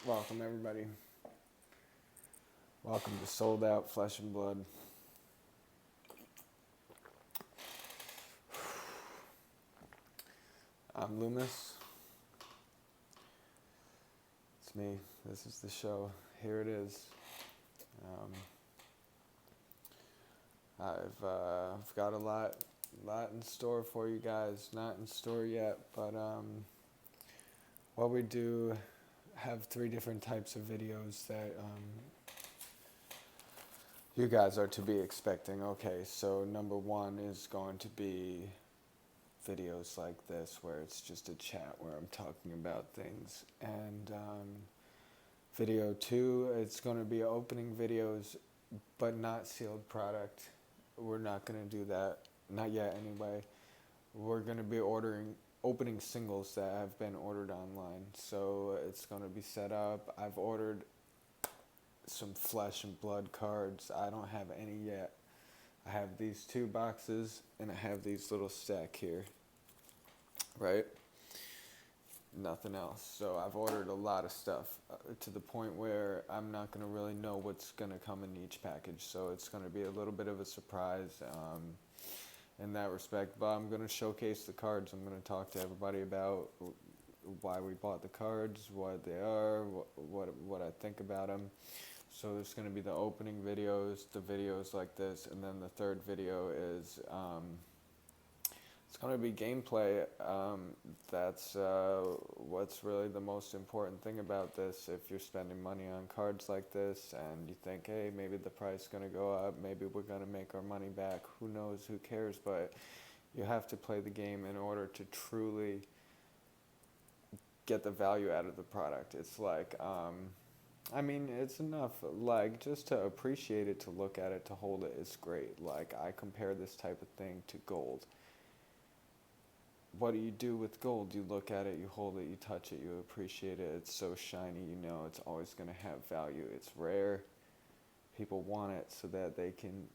Welcome, everybody. Welcome to Sold Out Flesh and Blood. I'm Loomis. It's me. This is the show. Here it is. Um, I've got a lot in store for you guys. Not in store yet, but what we do have three different types of videos that you guys are to be expecting. Okay, so number one is going to be videos like this where it's just a chat where I'm talking about things. And video two, it's going to be opening videos but not sealed product. We're not going to do that, not yet anyway. We're going to be opening singles that have been ordered online. So it's going to be set up. I've ordered some flesh and blood cards. I don't have any yet. I have these two boxes and I have these little stack here, right? Nothing else. So I've ordered a lot of stuff to the point where I'm not going to really know what's going to come in each package. So it's going to be a little bit of a surprise in that respect. But I'm going to showcase the cards. I'm going to talk to everybody about why we bought the cards, what they are, what I think about them. So there's going to be the opening videos, the videos like this, and then the third video is it's going to be gameplay. That's what's really the most important thing about this. If you're spending money on cards like this and you think, hey, maybe the price is going to go up, maybe we're going to make our money back, who knows, who cares, but you have to play the game in order to truly get the value out of the product. It's like, I mean, it's enough, like, just to appreciate it, to look at it, to hold it, it's great. Like, I compare this type of thing to gold. What do you do with gold? You look at it, you hold it, you touch it, you appreciate it. It's so shiny, you know it's always going to have value. It's rare. People want it so that they can,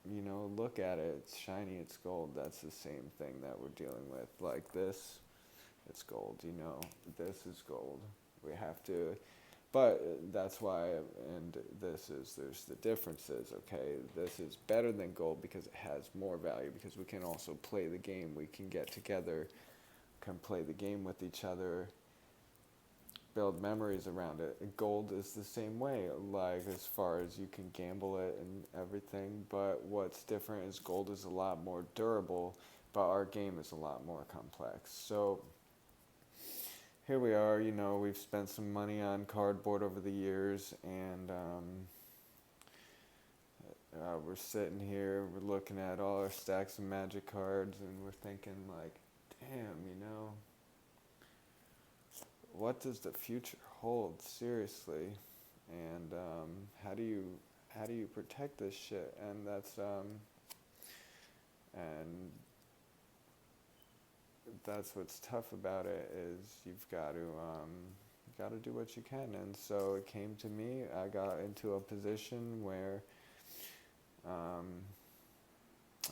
look at it. It's shiny, it's gold. That's the same thing that we're dealing with. Like this, it's gold, this is gold. We have to, but that's why, and there's the differences, okay? This is better than gold because it has more value, because we can also play the game. We can get together, can play the game with each other, build memories around it. Gold is the same way, like as far as you can gamble it and everything, but what's different is gold is a lot more durable, but our game is a lot more complex. So here we are, we've spent some money on cardboard over the years, and we're sitting here, we're looking at all our stacks of Magic cards, and we're thinking, like, damn, what does the future hold, seriously? And how do you protect this shit? And and that's what's tough about it, is you got to do what you can. And so it came to me. I got into a position where um,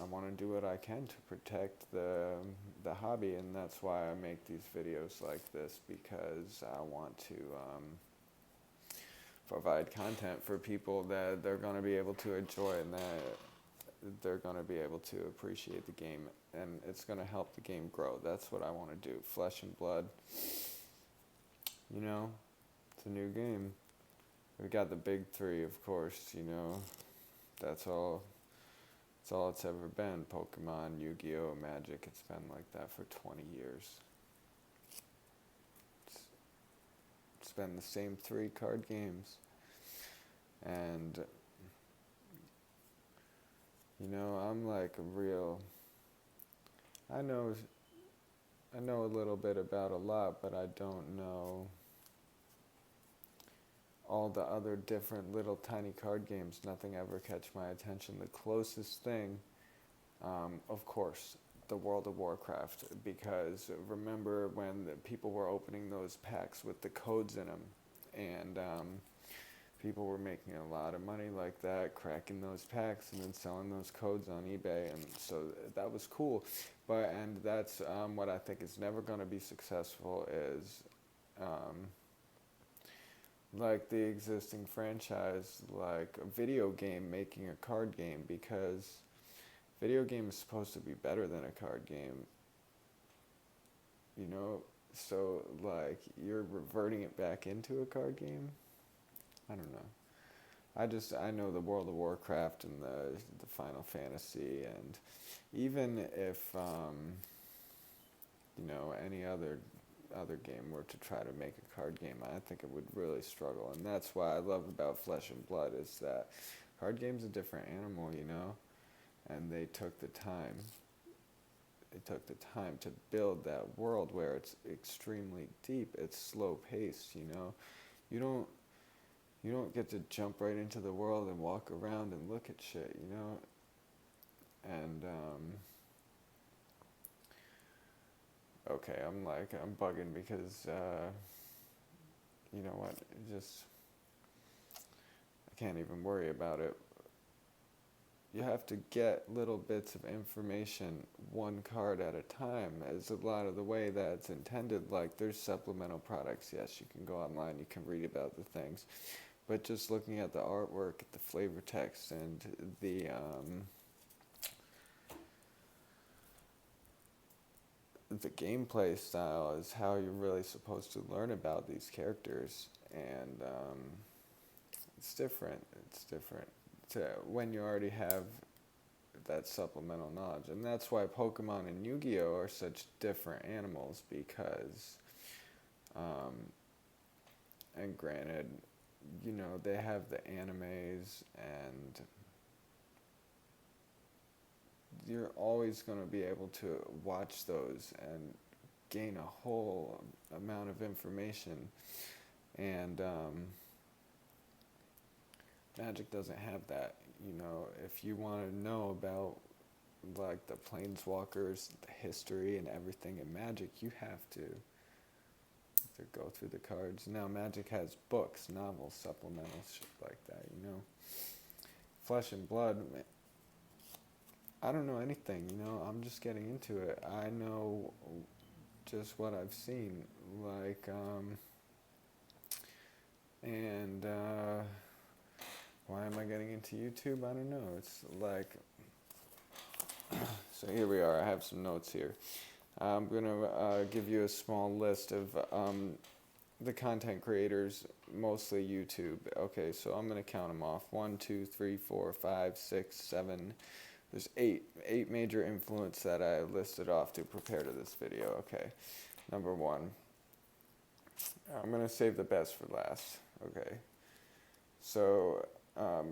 I want to do what I can to protect the hobby, and that's why I make these videos like this, because I want to provide content for people that they're going to be able to enjoy, and that they're going to be able to appreciate the game, and it's going to help the game grow. That's what I want to do. Flesh and Blood, it's a new game. We got the big three, of course, that's all. It's all it's ever been. Pokemon, Yu-Gi-Oh, Magic. It's been like that for 20 years. It's been the same three card games. And I'm like a real, I know I know a little bit about a lot, but I don't know all the other different little tiny card games. Nothing ever catch my attention. The closest thing, of course, the World of Warcraft, because remember when the people were opening those packs with the codes in them, and people were making a lot of money like that, cracking those packs and then selling those codes on eBay, and so that was cool. And that's what I think is never going to be successful, is like the existing franchise, like a video game making a card game, because video game is supposed to be better than a card game, you know? So, like, you're reverting it back into a card game? I don't know. I know the World of Warcraft and the Final Fantasy, and even if any other game were to try to make a card game, I think it would really struggle. And that's why I love about Flesh and Blood is that card game's a different animal, and they took the time. They took the time to build that world where it's extremely deep. It's slow paced. You don't get to jump right into the world and walk around and look at shit. And okay, I'm bugging because you know what? I can't even worry about it. You have to get little bits of information one card at a time, is a lot of the way that it's intended. Like, there's supplemental products. Yes, you can go online, you can read about the things. But just looking at the artwork, the flavor text, and the gameplay style is how you're really supposed to learn about these characters. And it's different. It's different to when you already have that supplemental knowledge. And that's why Pokemon and Yu-Gi-Oh! Are such different animals, because, and granted, they have the animes, and you're always going to be able to watch those and gain a whole amount of information. And Magic doesn't have that. If you want to know about like the planeswalkers, the history and everything in Magic, you have to go through the cards. Now Magic has books, novels, supplementals, shit like that, Flesh and Blood, I don't know anything, I'm just getting into it. I know just what I've seen, like, and why am I getting into YouTube? I don't know. It's like, so here we are. I have some notes here. I'm going to give you a small list of the content creators, mostly YouTube. Okay, so I'm going to count them off. 1, 2, 3, 4, 5, 6, 7. There's eight major influence that I listed off to prepare to this video. Okay, number 1. I'm going to save the best for last. Okay, so, all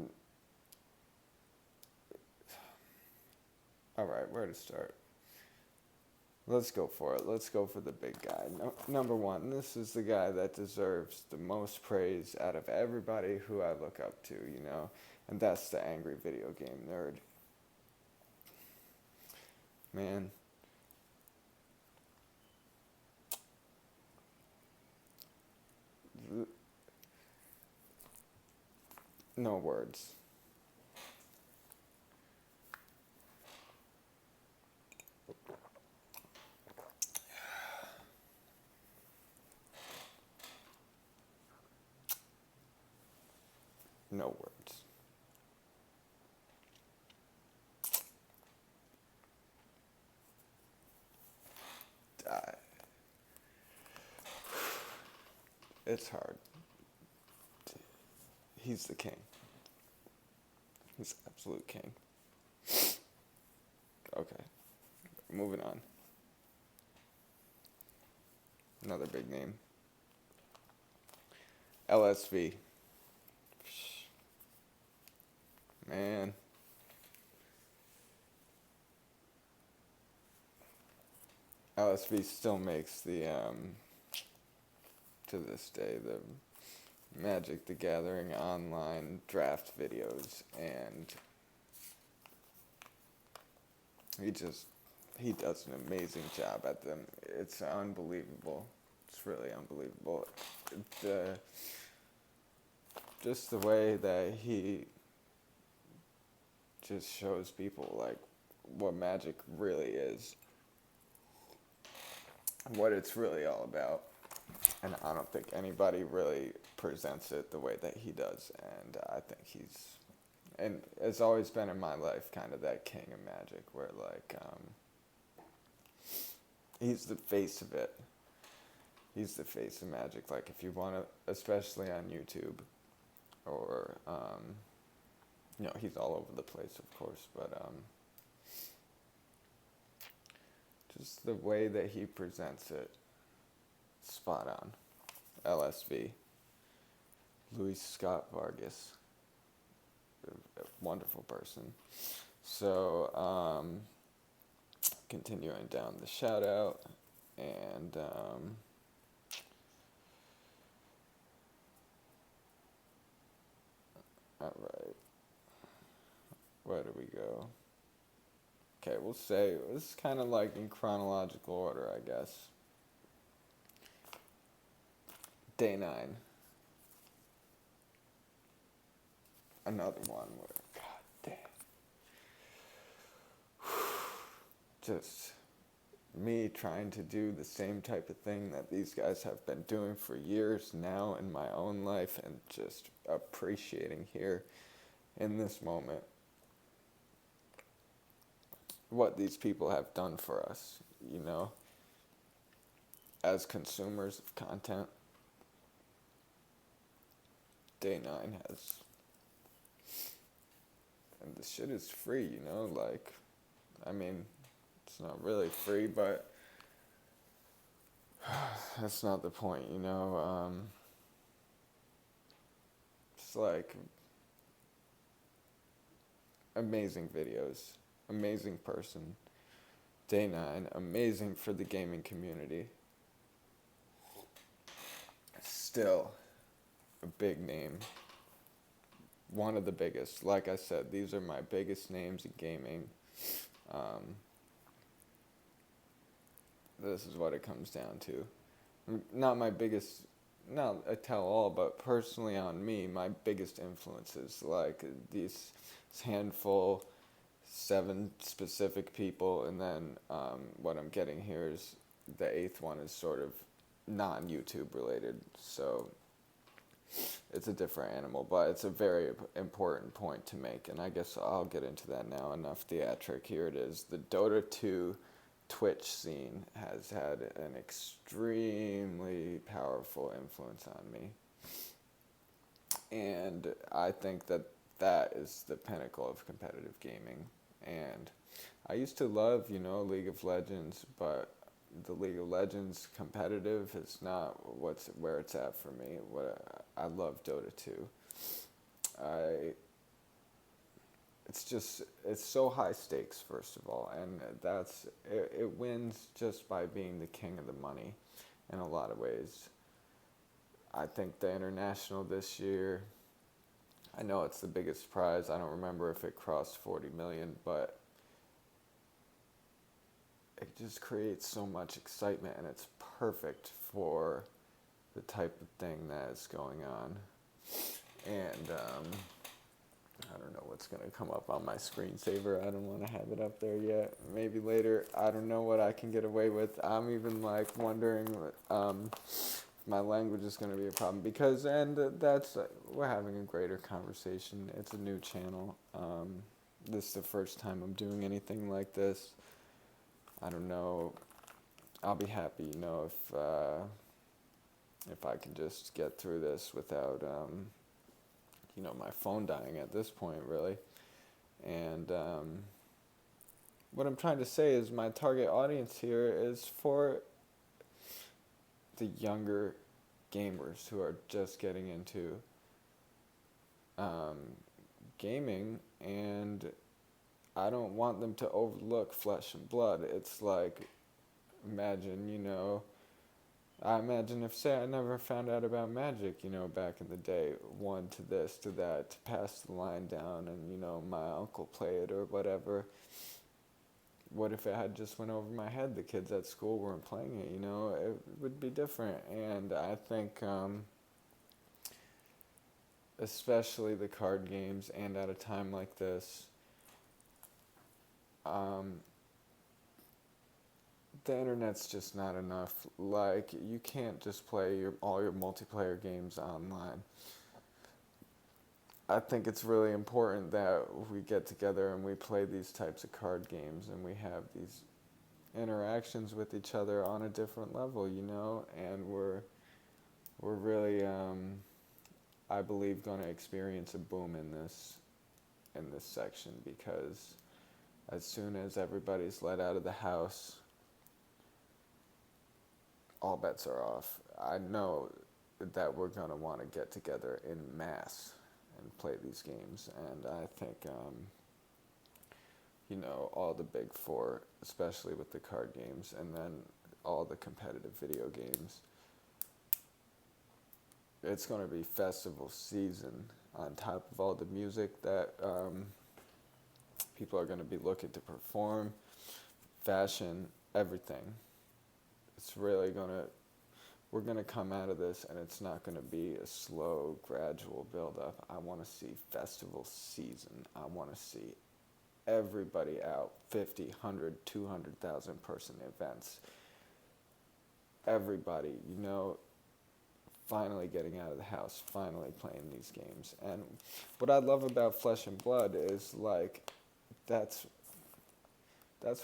right, where to start? Let's go for it. Let's go for the big guy. Number 1, this is the guy that deserves the most praise out of everybody who I look up to, and that's the Angry Video Game Nerd. Man. No words. No words. It's hard. He's the king. He's absolute king. Okay, moving on. Another big name. LSV. Man. LSV still makes the, to this day, the Magic the Gathering online draft videos, and he does an amazing job at them. It's unbelievable. It's really unbelievable. Just the way that he just shows people like what Magic really is, what it's really all about. And I don't think anybody really presents it the way that he does. And I think and it's always been in my life kind of that king of magic where, like, he's the face of it. He's the face of magic. Like, if you want to, especially on YouTube, or, he's all over the place, of course, but, just the way that he presents it, spot on. LSV, Luis Scott Vargas, a wonderful person. So, continuing down the shout out, and all right, where do we go? Okay, we'll say this is kind of like in chronological order, I guess. Day 9. Another one where, god damn. Just me trying to do the same type of thing that these guys have been doing for years now in my own life, and just appreciating here in this moment what these people have done for us, as consumers of content. Day 9 has, and the shit is free, like, I mean, it's not really free, but that's not the point, it's like amazing videos, amazing person. Day 9, amazing for the gaming community. Still a big name. One of the biggest. Like I said, these are my biggest names in gaming. This is what it comes down to. Not my biggest, not a tell-all, but personally on me, my biggest influences, like these handful, 7 specific people, and then what I'm getting here is the 8th one is sort of non-YouTube related, so it's a different animal, but it's a very important point to make, and I guess I'll get into that now. Enough theatric. Here it is. The Dota 2 Twitch scene has had an extremely powerful influence on me, and I think that is the pinnacle of competitive gaming. And I used to love, League of Legends, but the League of Legends competitive is not where it's at for me. I love Dota 2. It's so high stakes, first of all, and it wins just by being the king of the money in a lot of ways. I think the international this year, I know it's the biggest prize. I don't remember if it crossed 40 million, but it just creates so much excitement, and it's perfect for the type of thing that is going on. And I don't know what's going to come up on my screensaver. I don't want to have it up there yet. Maybe later. I don't know what I can get away with. I'm even like wondering my language is going to be a problem, because, and we're having a greater conversation. It's a new channel. This is the first time I'm doing anything like this. I don't know. I'll be happy, if I can just get through this without, my phone dying at this point, really. And what I'm trying to say is my target audience here is for the younger gamers who are just getting into gaming, and I don't want them to overlook Flesh and Blood. It's like, imagine, I imagine if, say, I never found out about Magic, back in the day, one to this, to that, to pass the line down, and, my uncle play it or whatever. What if it had just went over my head? The kids at school weren't playing it, it would be different. And I think, especially the card games, and at a time like this, the internet's just not enough. Like, you can't just play all your multiplayer games online. I think it's really important that we get together and we play these types of card games and we have these interactions with each other on a different level, and we're really, I believe, going to experience a boom in this section, because as soon as everybody's let out of the house, all bets are off. I know that we're going to want to get together in mass and play these games, and I think, all the big four, especially with the card games, and then all the competitive video games, it's going to be festival season on top of all the music that people are going to be looking to perform, fashion, everything. It's really we're going to come out of this, and it's not going to be a slow, gradual build-up. I want to see festival season. I want to see everybody out, 50, 100, 200,000 person events. Everybody, finally getting out of the house, finally playing these games. And what I love about Flesh and Blood is, like, that's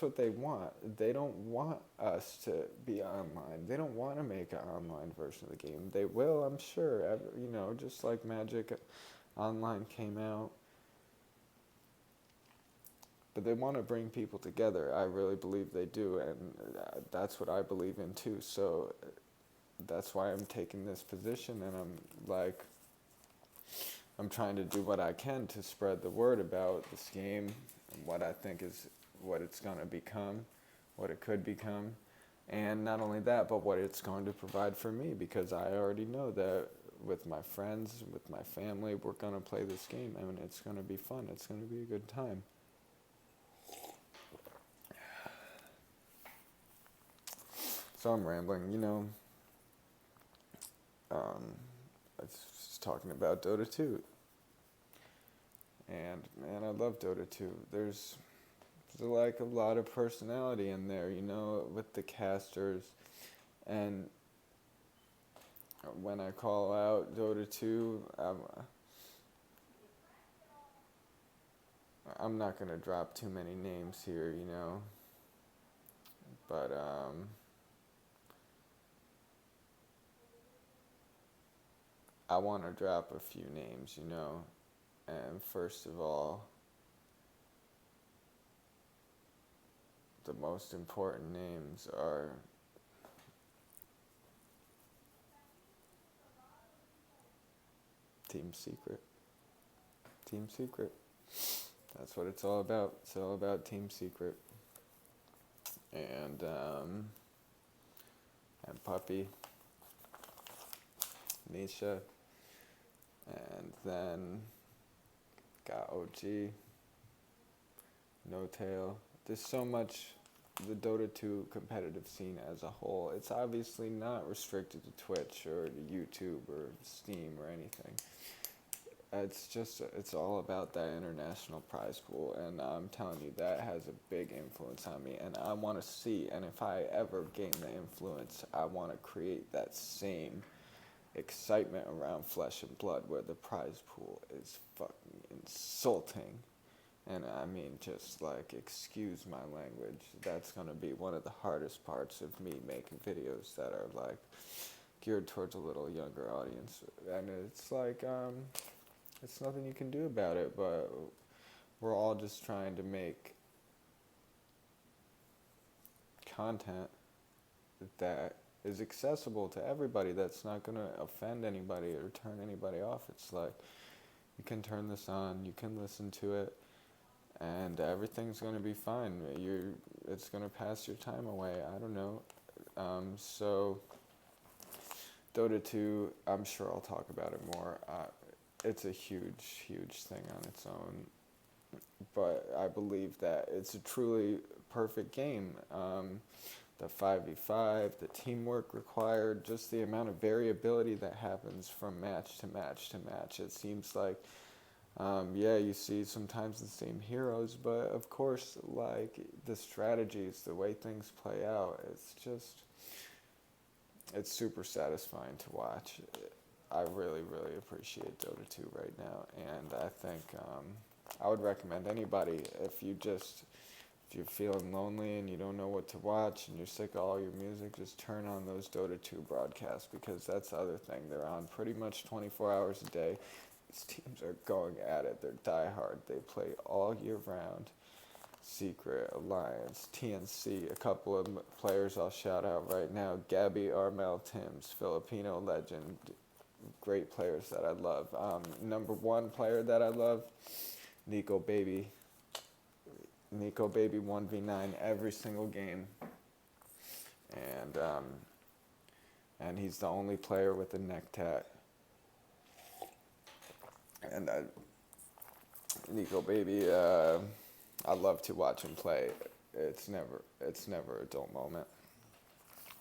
what they want. They don't want us to be online. They don't want to make an online version of the game. They will, I'm sure, just like Magic Online came out. But they want to bring people together. I really believe they do, and that's what I believe in too. So that's why I'm taking this position, and I'm trying to do what I can to spread the word about this game and what I think is what it's going to become, what it could become, and not only that, but what it's going to provide for me, because I already know that with my friends, with my family, we're going to play this game, and it's going to be fun. It's going to be a good time. So I'm rambling, I was talking about Dota 2. And, man, I love Dota 2. There's like a lot of personality in there, with the casters. And when I call out Dota 2, I'm not going to drop too many names here, But, I want to drop a few names, And first of all, the most important names are Team Secret. Team Secret. That's what it's all about. It's all about Team Secret. And Puppy, Nisha, and then got OG, No Tail. There's so much, the Dota 2 competitive scene as a whole. It's obviously not restricted to Twitch or to YouTube or Steam or anything. It's all about that international prize pool, and I'm telling you, that has a big influence on me, and I want to see, and if I ever gain the influence, I want to create that same excitement around Flesh and Blood, where the prize pool is fucking insulting. And I mean, just like, excuse my language, that's going to be one of the hardest parts of me making videos that are like geared towards a little younger audience. And it's like, it's nothing you can do about it, but we're all just trying to make content that is accessible to everybody, that's not going to offend anybody or turn anybody off. It's like, you can turn this on, you can listen to it, and everything's going to be fine. It's going to pass your time away. I don't know. So Dota 2, I'm sure I'll talk about it more. It's a huge, huge thing on its own. But I believe that it's a truly perfect game. The 5v5, the teamwork required, just the amount of variability that happens from match to match to match. It seems like Yeah, you see sometimes the same heroes, but of course, like the strategies, the way things play out, it's super satisfying to watch. I really, really appreciate Dota 2 right now, and I think I would recommend anybody if you're feeling lonely and you don't know what to watch and you're sick of all your music, just turn on those Dota 2 broadcasts because that's the other thing. They're on pretty much 24 hours a day. These teams are going at it. They're diehard. They play all year round. Secret, Alliance, TNC, a couple of players I'll shout out right now. Gabby Armel Timms, Filipino legend, great players that I love. Number one player that I love, Nico Baby. Nico Baby 1v9 every single game. And he's the only player with a neck tat. And Nico Baby, I love to watch him play. It's never a dull moment.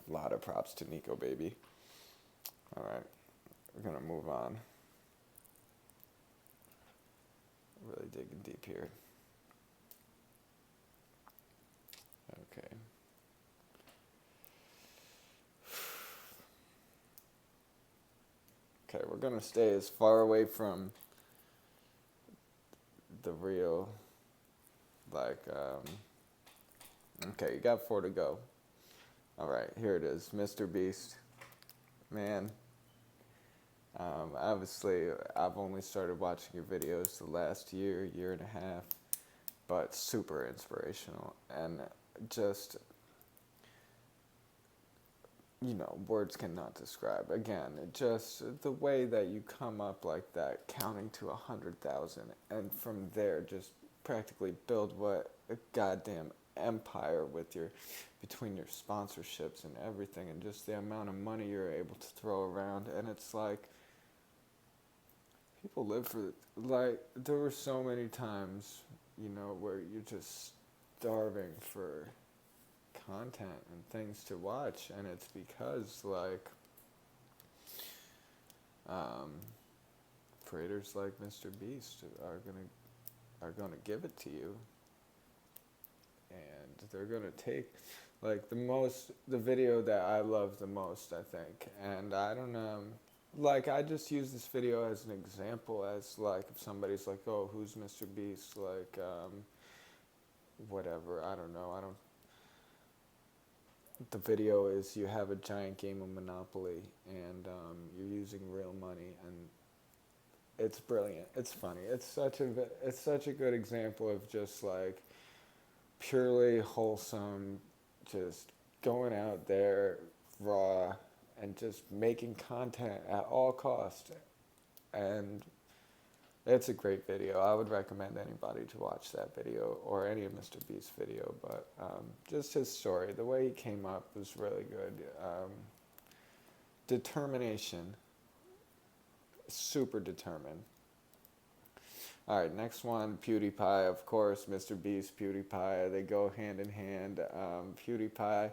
A lot of props to Nico Baby. All right, we're gonna move on. Really digging deep here. Okay. Okay, we're gonna stay as far away from the real, okay, you got 4 to go. All right, here it is, Mr. Beast. Man, obviously, I've only started watching your videos the last year and a half, but super inspirational and just, words cannot describe. Again, just the way that you come up like that, counting to 100,000, and from there just practically build what a goddamn empire between your sponsorships and everything, and just the amount of money you're able to throw around. And it's like people live for there were so many times, where you're just starving for content and things to watch, and it's because creators like Mr. Beast are gonna give it to you, and they're gonna take the video that I love the most, I think. And I don't know, I just use this video as an example, as if somebody's like, oh, who's Mr. Beast, whatever, I don't know, the video is you have a giant game of Monopoly, and you're using real money, and it's brilliant. It's funny. It's such a good example of just purely wholesome, just going out there raw and just making content at all cost. And it's a great video. I would recommend anybody to watch that video or any of Mr. Beast's video. But just his story, the way he came up was really good. Determination, super determined. All right, next one, PewDiePie, of course. Mr. Beast, PewDiePie, they go hand in hand. PewDiePie,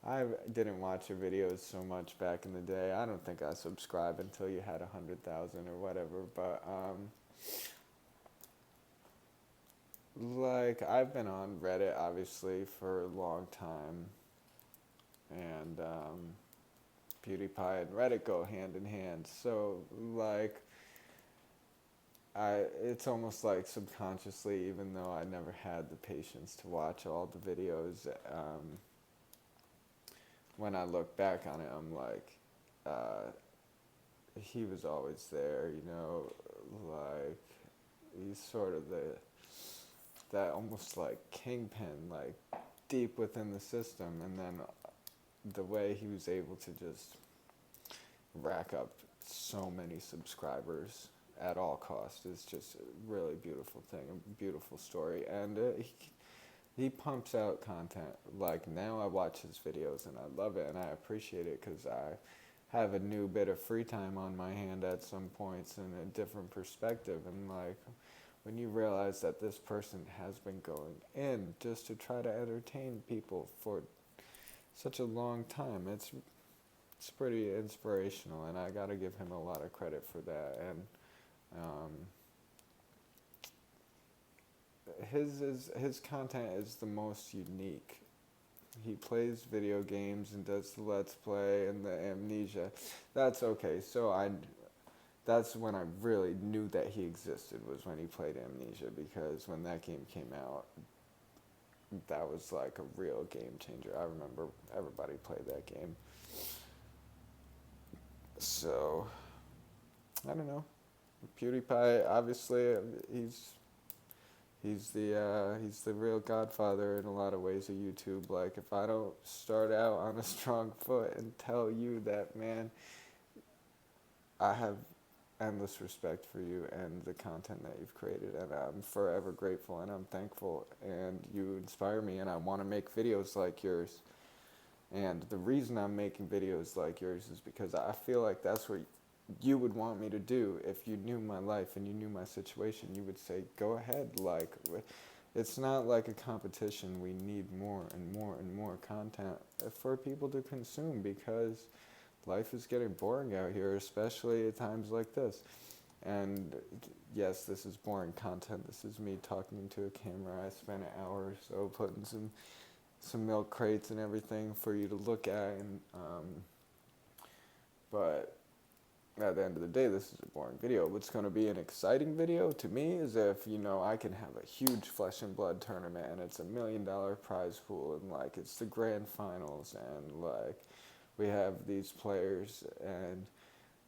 I didn't watch your videos so much back in the day. I don't think I subscribed until you had 100,000 or whatever. But I've been on Reddit obviously for a long time, and PewDiePie and Reddit go hand in hand. So it's almost like subconsciously, even though I never had the patience to watch all the videos, when I look back on it, I'm he was always there, he's sort of that almost kingpin, deep within the system, and then the way he was able to just rack up so many subscribers at all costs is just a really beautiful thing, a beautiful story. And he pumps out content. Now I watch his videos and I love it and I appreciate it because I have a new bit of free time on my hand at some points and a different perspective. And when you realize that this person has been going in just to try to entertain people for such a long time, it's pretty inspirational, and I gotta give him a lot of credit for that. And his content is the most unique. He plays video games and does the Let's Play and the Amnesia. That's okay. That's when I really knew that he existed, was when he played Amnesia, because when that game came out, that was like a real game changer. I remember everybody played that game. So, I don't know. PewDiePie, obviously, he's the real godfather in a lot of ways of YouTube. Like, if I don't start out on a strong foot and tell you that, man, I have endless respect for you and the content that you've created, and I'm forever grateful and I'm thankful, and you inspire me, and I want to make videos like yours. And the reason I'm making videos like yours is because I feel like that's what you would want me to do. If you knew my life and you knew my situation, you would say, go ahead. Like, it's not like a competition. We need more and more and more content for people to consume, because life is getting boring out here, especially at times like this. And yes, this is boring content. This is me talking into a camera. I spent an hour or so putting some milk crates and everything for you to look at, and but at the end of the day, this is a boring video. What's going to be an exciting video to me is if, I can have a huge Flesh and Blood tournament, and it's $1 million prize pool, and like it's the grand finals, and like we have these players and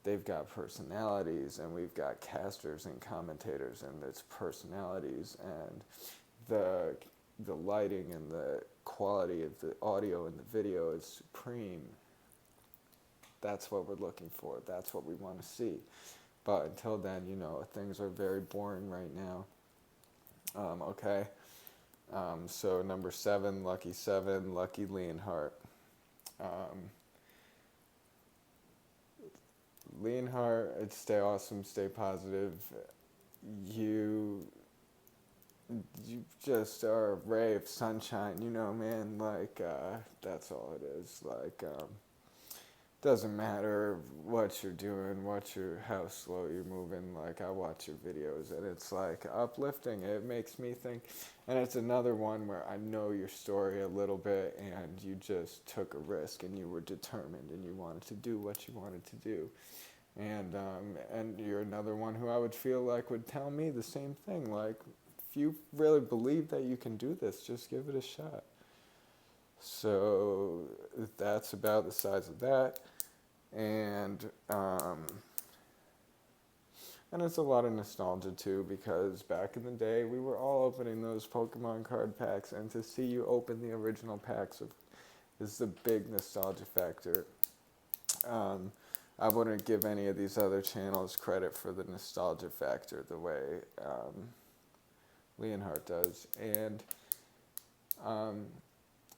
they've got personalities, and we've got casters and commentators, and it's personalities, and the lighting and the quality of the audio and the video is supreme. That's what we're looking for. That's what we want to see. But until then, things are very boring right now. Okay. So number 7, Lucky 7, Lucky Leonhardt. Leonhardt, stay awesome, stay positive. You just are a ray of sunshine, man. Like, that's all it is. Like, doesn't matter what you're doing, how slow you're moving. Like, I watch your videos and it's like uplifting. It makes me think. And it's another one where I know your story a little bit, and you just took a risk and you were determined and you wanted to do what you wanted to do. And you're another one who I would feel like would tell me the same thing. Like, if you really believe that you can do this, just give it a shot. So that's about the size of that. And it's a lot of nostalgia too, because back in the day we were all opening those Pokemon card packs, and to see you open the original packs is the big nostalgia factor. I wouldn't give any of these other channels credit for the nostalgia factor the way Leonhardt does. And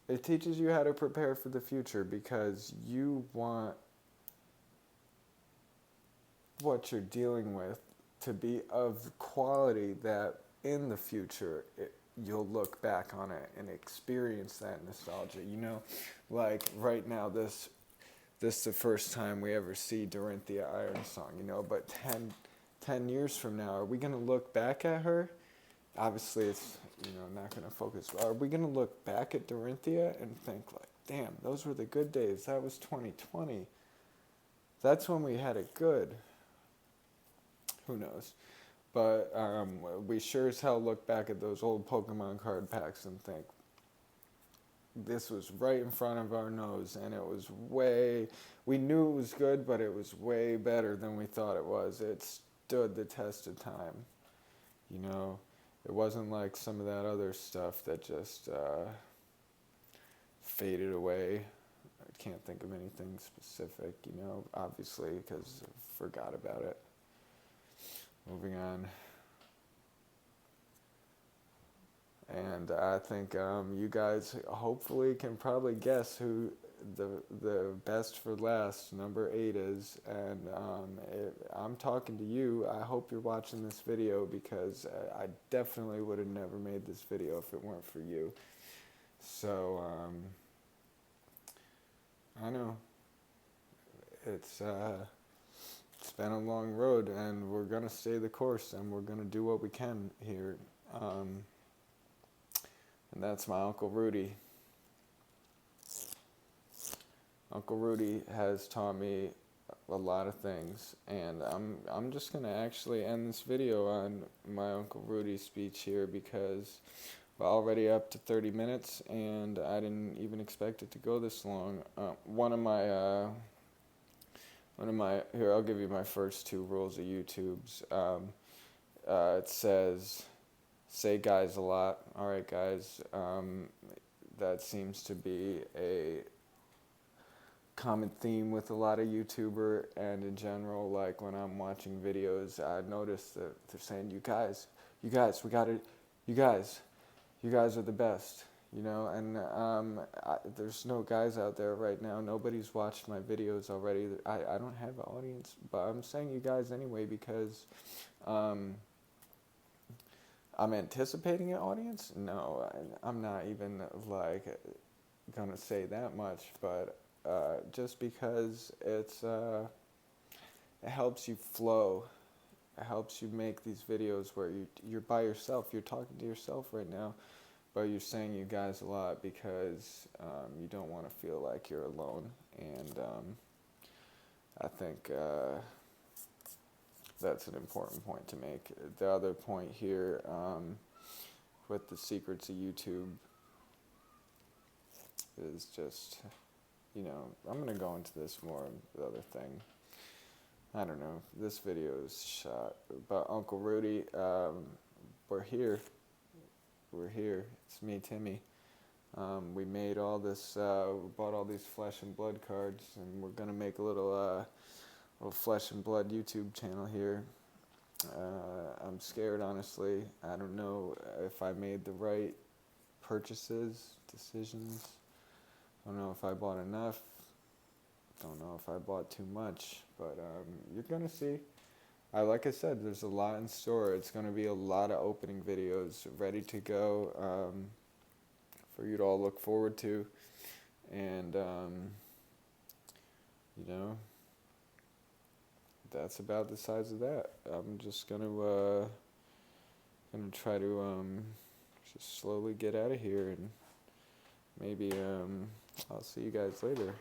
it teaches you how to prepare for the future, because you want what you're dealing with to be of quality that in the future you'll look back on it and experience that nostalgia. Like right now, this is the first time we ever see Dorinthia Ironsong, but 10 years from now, are we going to look back at her? Obviously, it's, not going to focus. Are we going to look back at Dorinthia and think like, damn, those were the good days. That was 2020. That's when we had it good. Who knows? But we sure as hell look back at those old Pokemon card packs and think, this was right in front of our nose, and it was we knew it was good, but it was way better than we thought it was. It stood the test of time. It wasn't like some of that other stuff that just faded away. I can't think of anything specific, obviously, because I forgot about it. Moving on. And I think you guys hopefully can probably guess who the best for last, number 8, is. And I'm talking to you. I hope you're watching this video, because I definitely would have never made this video if it weren't for you. So, I know. It's been a long road, and we're going to stay the course, and we're going to do what we can here. and that's my Uncle Rudy. Uncle Rudy has taught me a lot of things, and I'm just gonna actually end this video on my Uncle Rudy speech here, because we're already up to 30 minutes, and I didn't even expect it to go this long. One of my here, I'll give you my first two rules of YouTube's. It says, say guys a lot. All right, guys. That seems to be a common theme with a lot of YouTuber, and in general, like when I'm watching videos, I notice that they're saying, you guys, we got it, you guys are the best, you know, and there's no guys out there right now. Nobody's watched my videos already. I don't have an audience, but I'm saying you guys anyway, because I'm anticipating an audience. No, I'm not even like gonna say that much, but just because it helps you flow. It helps you make these videos where you're by yourself. You're talking to yourself right now, but you're saying you guys a lot because you don't want to feel like you're alone. And I think that's an important point to make. The other point here with the secrets of YouTube is just, you know, I'm going to go into this more, the other thing. I don't know, this video is shot, but Uncle Rudy, we're here. It's me, Timmy. We made all this, we bought all these Flesh and Blood cards, and we're going to make a little Flesh and Blood YouTube channel here. I'm scared, honestly. I don't know if I made the right decisions. I don't know if I bought enough. Don't know if I bought too much, but you're gonna see. Like I said, there's a lot in store. It's gonna be a lot of opening videos ready to go for you to all look forward to, and you know, that's about the size of that. I'm just gonna try to just slowly get out of here, and maybe I'll see you guys later.